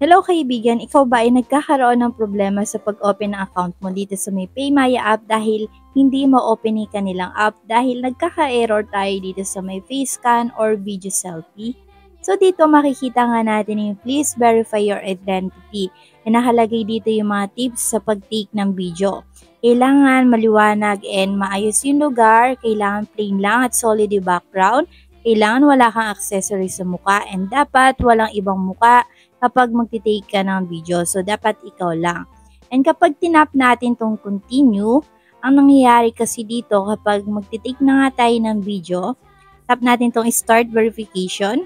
Hello kaibigan, ikaw ba ay nagkakaroon ng problema sa pag-open ng account mo dito sa may PayMaya app dahil hindi mo open yung kanilang app dahil nagkaka-error tayo dito sa may face scan or video selfie? So dito makikita nga natin yung please verify your identity. E nakalagay dito yung mga tips sa pag-take ng video. Kailangan maliwanag and maayos yung lugar, kailangan plain lang at solid yung background, kailangan wala kang accessory sa muka and dapat walang ibang muka kapag magti-take ka ng video. So, dapat ikaw lang. And kapag tinap natin tong continue, ang nangyayari kasi dito kapag magti-take na nga tayo ng video, tap natin tong start verification.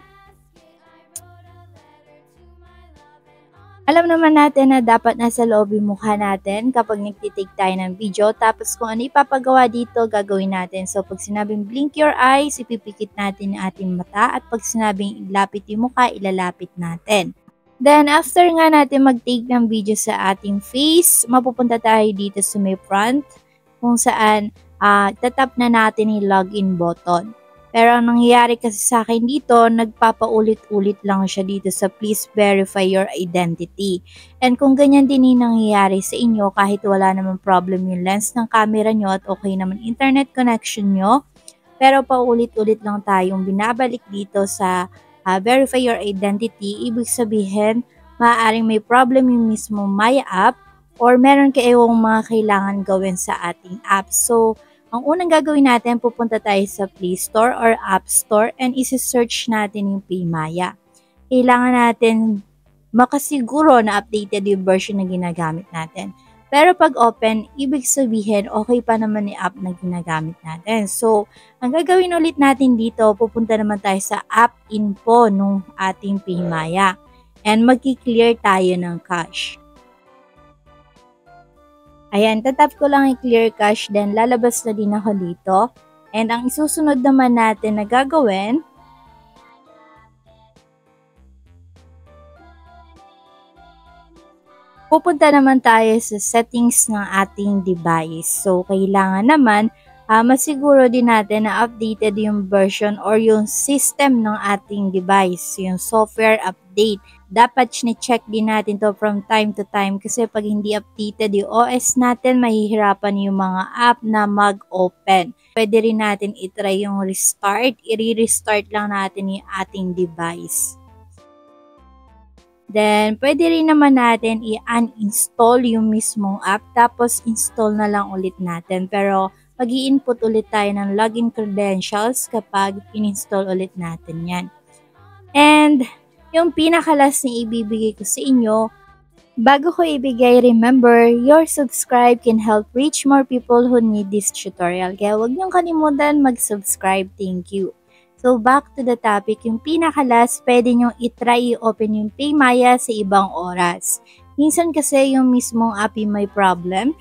Alam naman natin na dapat nasa loob yung mukha natin kapag nagtitake tayo ng video. Tapos kung ano ipapagawa dito, gagawin natin. So pag sinabing blink your eyes, ipipikit natin yung ating mata. At pag sinabing ilapit yung mukha, ilalapit natin. Then, after nga natin mag-take ng video sa ating face, mapupunta tayo dito sa may front kung saan tatap na natin yung login button. Pero ang nangyayari kasi sa akin dito, nagpapaulit-ulit lang siya dito sa please verify your identity. And kung ganyan din yung nangyayari sa inyo, kahit wala naman problem yung lens ng camera nyo at okay naman internet connection nyo, pero paulit-ulit lang tayong binabalik dito sa verify your identity, ibig sabihin, maaaring may problem yung mismo Maya app or meron kayong mga kailangan gawin sa ating app. So, ang unang gagawin natin, pupunta tayo sa Play Store or App Store and isi-search natin yung PayMaya. Kailangan natin makasiguro na updated yung version na ginagamit natin. Pero pag open, ibig sabihin, okay pa naman yung app na ginagamit natin. So, ang gagawin ulit natin dito, pupunta naman tayo sa app info nung ating PayMaya. And magki-clear tayo ng cache. Ayan, tatap ko lang i-clear cache, then lalabas na din ako dito. And ang isusunod naman natin na gagawin, pupunta naman tayo sa settings ng ating device. So, kailangan naman masiguro din natin na updated yung version or yung system ng ating device, yung software update. Dapat check din natin to from time to time kasi pag hindi updated yung OS natin, mahihirapan yung mga app na mag-open. Pwede rin natin itry yung restart. I-restart lang natin yung ating device. Then, pwede rin naman natin i-uninstall yung mismong app tapos install na lang ulit natin. Pero, mag-i-input ulit tayo ng login credentials kapag in-install ulit natin yan. And, yung pinakalas na ibibigay ko sa inyo, bago ko ibigay, remember, your subscribe can help reach more people who need this tutorial. Kaya huwag niyong kalimutan mag-subscribe. Thank you. So, back to the topic, yung pinakalas, pwede nyo itry i-open yung PayMaya sa ibang oras. Minsan kasi yung mismong app yung may problem.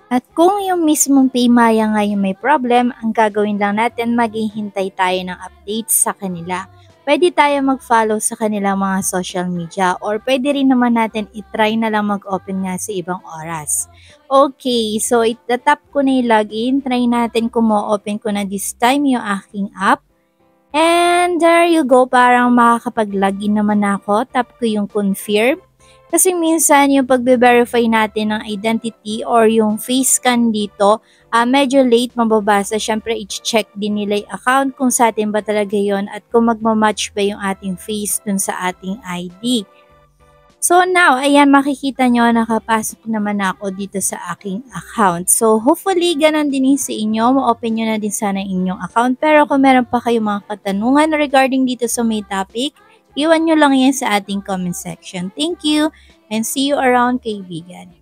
At kung yung mismong PayMaya nga yung may problem, ang gagawin lang natin, maghihintay tayo ng updates sa kanila. Pwede tayo mag-follow sa kanilang mga social media or pwede rin naman natin itry na lang mag-open nga sa ibang oras. Okay, so itatap ko na yung login. Try natin kung ma-open ko na this time yung aking app. And there you go, parang makakapag-login naman ako. Tap ko yung confirm. Kasi minsan yung pagbe-verify natin ng identity or yung face scan dito, medyo late mababasa. Siyempre, i-check din nila yung account kung sa atin ba talaga yon at kung magmamatch ba yung ating face dun sa ating ID. So now, ayan, makikita nyo, nakapasok naman ako dito sa aking account. So hopefully, ganun din sa inyo. Ma-open nyo na din sana inyong account. Pero kung meron pa kayong mga katanungan regarding dito sa may topic, iwan nyo lang yan sa ating comment section. Thank you and see you around, kaibigan.